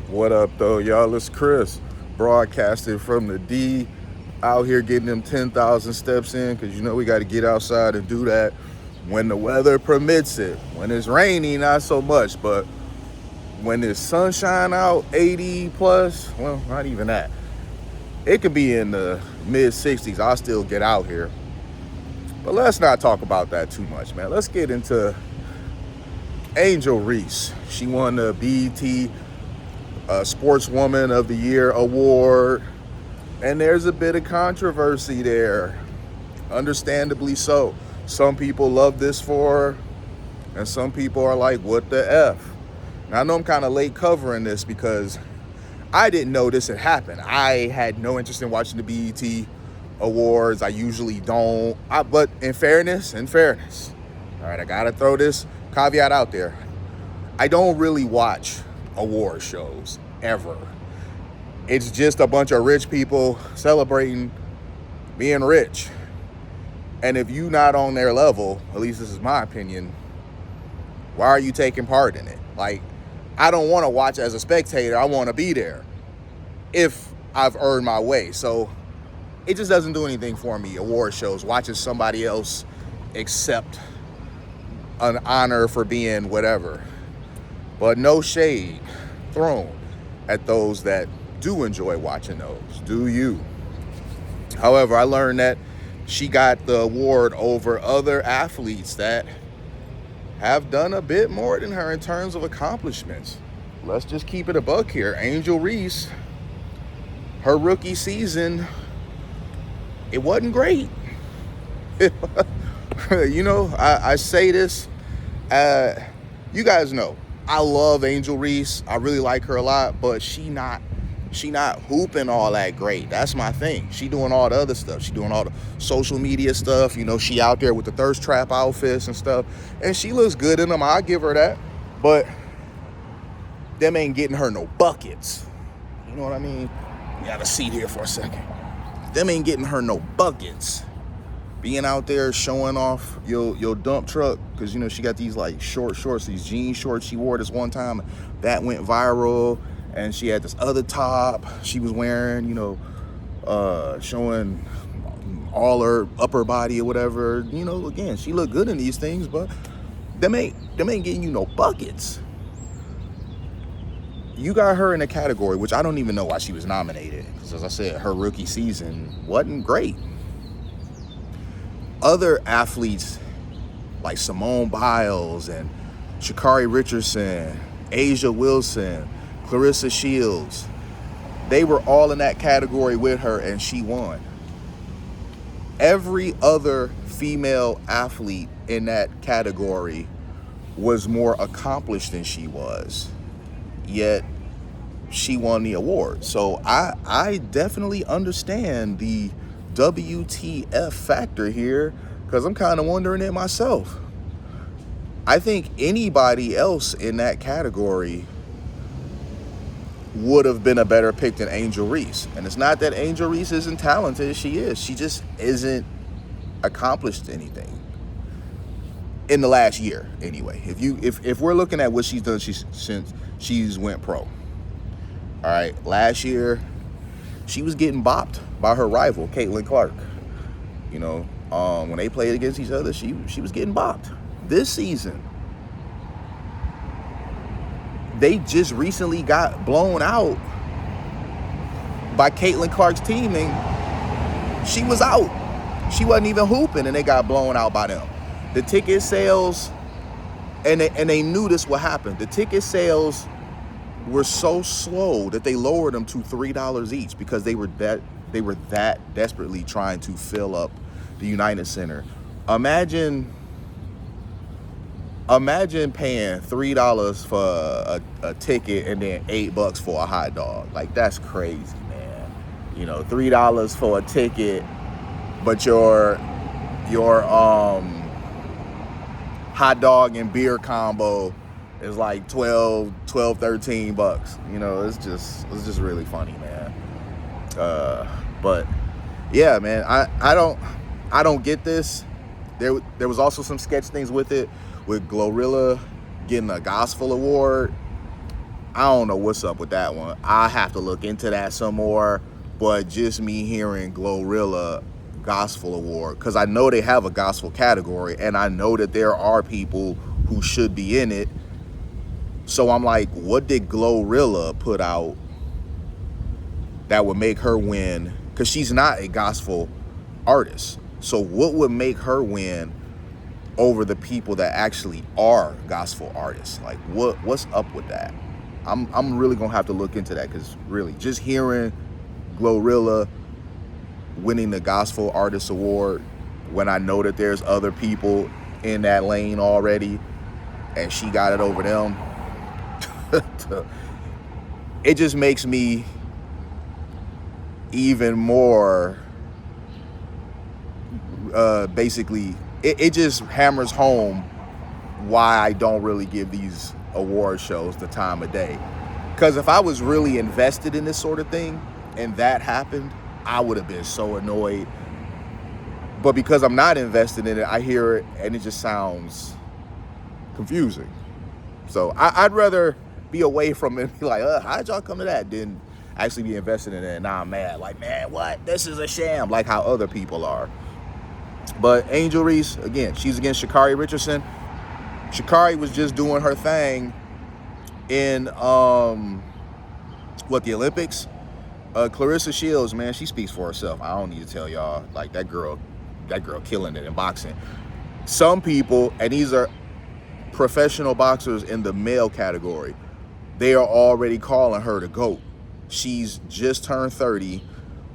What up, though, y'all? It's Chris, broadcasting from the D, out here getting them 10,000 steps in, because we got to get outside and do that when the weather permits it. When it's rainy, not so much, but when it's sunshine out, 80 plus, well, not even that. It could be in the mid 60s. I'll still get out here. But let's not talk about that too much, man. Let's get into Angel Reese. She won the BET Sportswoman of the Year award, and there's a bit of controversy there, understandably so. Some people love this for her, and some people are like, what the F? Now, I know I'm kind of late covering this because I didn't know this had happened. I had no interest in watching the BET awards. I usually don't, but in fairness, all right, I gotta throw this caveat out there. I don't really watch award shows ever. It's just a bunch of rich people celebrating being rich. And if you're not on their level, at least this is my opinion, why are you taking part in it? Like, I don't want to watch as a spectator. I want to be there if I've earned my way. So it just doesn't do anything for me, award shows, watching somebody else accept an honor for being whatever. But no shade thrown at those that do enjoy watching those. Do you? However, I learned that she got the award over other athletes that have done a bit more than her in terms of accomplishments. Let's just keep it a buck here. Angel Reese, her rookie season, it wasn't great. I say this, you guys know, I love Angel Reese. I really like her a lot, but she not hooping all that great. That's my thing. She doing all the other stuff. She doing all the social media stuff. She out there with the thirst trap outfits and stuff, and she looks good in them. I give her that, but them ain't getting her no buckets. You know what I mean? You have a seat here for a second. Them ain't getting her no buckets. Being out there showing off your dump truck, because she got these like short shorts, these jean shorts she wore this one time that went viral, and she had this other top she was wearing, showing all her upper body or whatever. Again, she looked good in these things, but them ain't getting you no buckets. You got her in a category which I don't even know why she was nominated, because as I said, her rookie season wasn't great. Other athletes like Simone Biles and Sha'Carri Richardson, Asia Wilson, Clarissa Shields, they were all in that category with her, and she won. Every other female athlete in that category was more accomplished than she was, yet she won the award. So I definitely understand the WTF factor here, because I'm kind of wondering it myself. I think anybody else in that category would have been a better pick than Angel Reese. And it's not that Angel Reese isn't talented. She is. She just isn't accomplished anything in the last year anyway. If we're looking at what she's done since she's went pro. All right, last year she was getting bopped by her rival, Caitlin Clark. When they played against each other, she was getting bopped. This season, they just recently got blown out by Caitlin Clark's team, and she was out. She wasn't even hooping, and they got blown out by them. The ticket sales, and they knew this would happen. The ticket sales were so slow that they lowered them to $3 each, because they were that desperately trying to fill up the United Center. Imagine paying $3 for a ticket and then $8 for a hot dog. Like, that's crazy, man. $3 for a ticket, but your hot dog and beer combo is like $13. It's just really funny, man. But yeah, man, I don't get this. There was also some sketch things with it, with Glorilla getting a gospel award. I don't know what's up with that one. I have to look into that some more. But just me hearing Glorilla Gospel Award, because I know they have a gospel category, and I know that there are people who should be in it. So I'm like, what did Glorilla put out that would make her win? Because she's not a gospel artist. So what would make her win over the people that actually are gospel artists? Like, what's up with that? I'm really gonna have to look into that, because really, just hearing Glorilla winning the Gospel Artist Award when I know that there's other people in that lane already and she got it over them, it just makes me even more basically, it just hammers home why I don't really give these award shows the time of day. Because if I was really invested in this sort of thing and that happened, I would have been so annoyed. But because I'm not invested in it, I hear it and it just sounds confusing. So I'd rather be away from it and be like, how did y'all come to that? Than actually be invested in it and now I'm mad. Like, man, what? This is a sham. Like how other people are. But Angel Reese, again, she's against Sha'Carri Richardson. Sha'Carri was just doing her thing in, the Olympics. Clarissa Shields, man, she speaks for herself. I don't need to tell y'all, like that girl killing it in boxing. Some people, and these are professional boxers in the male category, they are already calling her the GOAT. She's just turned 30,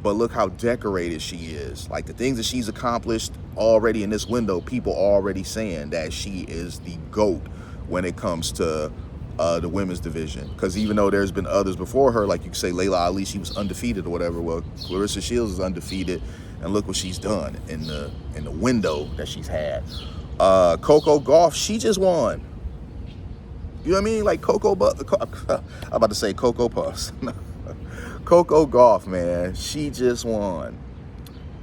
but look how decorated she is. Like the things that she's accomplished already in this window, people already saying that she is the GOAT when it comes to the women's division. Because even though there's been others before her, like you could say Layla Ali, she was undefeated or whatever. Well, Clarissa Shields is undefeated, and look what she's done in the window that she's had. Coco Gauff, she just won. You know what I mean? Like I'm about to say Coco Puffs. Coco Gauff, man, she just won.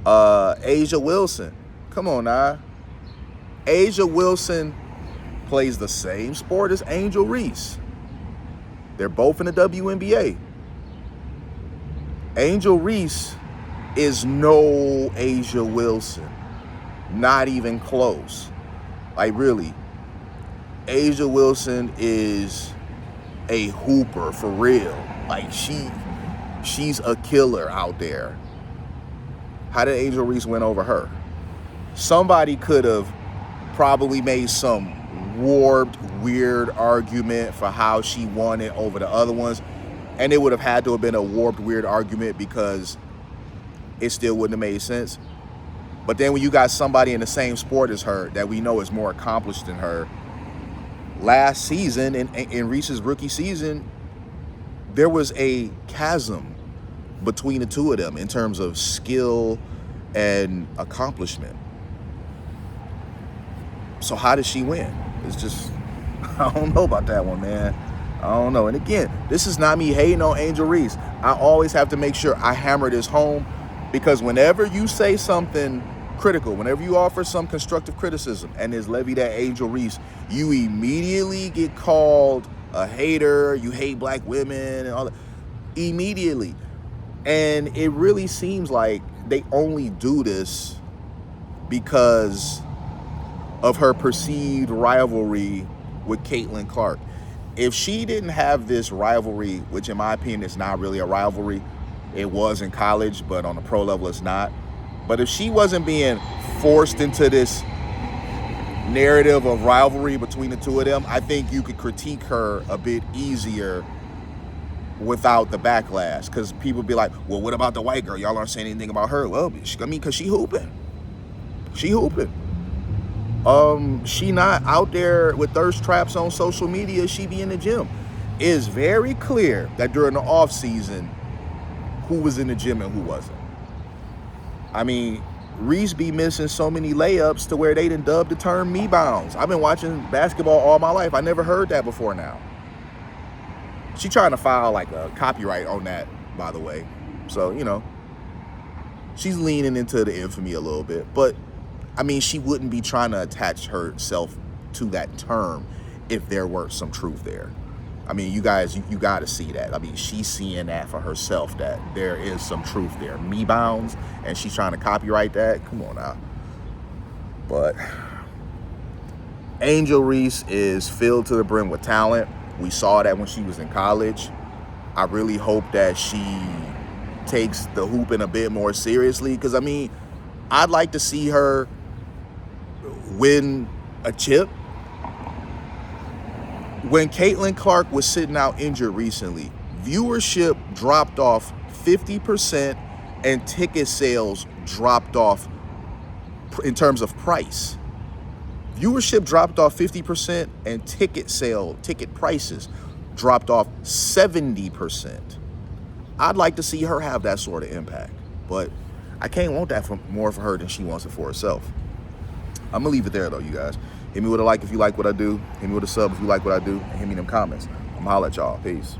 Asia Wilson, come on now. Asia Wilson plays the same sport as Angel Reese. They're both in the WNBA. Angel Reese is no Asia Wilson. Not even close. Like really, Asia Wilson is a hooper for real. Like she's a killer out there. How did Angel Reese win over her? Somebody could have probably made some warped, weird argument for how she won it over the other ones, and it would have had to have been a warped, weird argument because it still wouldn't have made sense. But then when you got somebody in the same sport as her that we know is more accomplished than her, last season, in Reese's rookie season, there was a chasm between the two of them in terms of skill and accomplishment. So how did she win? It's just, I don't know about that one, man. I don't know. And again, this is not me hating on Angel Reese. I always have to make sure I hammer this home, because whenever you say something critical, whenever you offer some constructive criticism and is levied at Angel Reese, you immediately get called a hater, you hate black women and all that. Immediately. And it really seems like they only do this because of her perceived rivalry with Caitlin Clark. If she didn't have this rivalry, which in my opinion is not really a rivalry, it was in college, but on the pro level it's not. But if she wasn't being forced into this narrative of rivalry between the two of them, I think you could critique her a bit easier without the backlash. Because people be like, well, what about the white girl? Y'all aren't saying anything about her. Well, I mean, because she hooping. She hooping. She not out there with thirst traps on social media. She be in the gym. It's very clear that during the off season, who was in the gym and who wasn't. I mean, Reese be missing so many layups to where they done dubbed the term me bounds. I've been watching basketball all my life. I never heard that before now. She trying to file like a copyright on that, by the way. So, you know, she's leaning into the infamy a little bit. But, I mean, she wouldn't be trying to attach herself to that term if there were some truth there. I mean, you guys, you got to see that. I mean, she's seeing that for herself, that there is some truth there. Me bounds, and she's trying to copyright that. Come on now. But Angel Reese is filled to the brim with talent. We saw that when she was in college. I really hope that she takes the hooping a bit more seriously, because, I mean, I'd like to see her win a chip. When Caitlin Clark was sitting out injured recently, viewership dropped off 50% and ticket sales dropped off in terms of price. Viewership dropped off 50% and ticket prices dropped off 70%. I'd like to see her have that sort of impact, but I can't want that more for her than she wants it for herself. I'm gonna leave it there though, you guys. Hit me with a like if you like what I do. Hit me with a sub if you like what I do. And hit me in them comments. I'm gonna holler at y'all. Peace.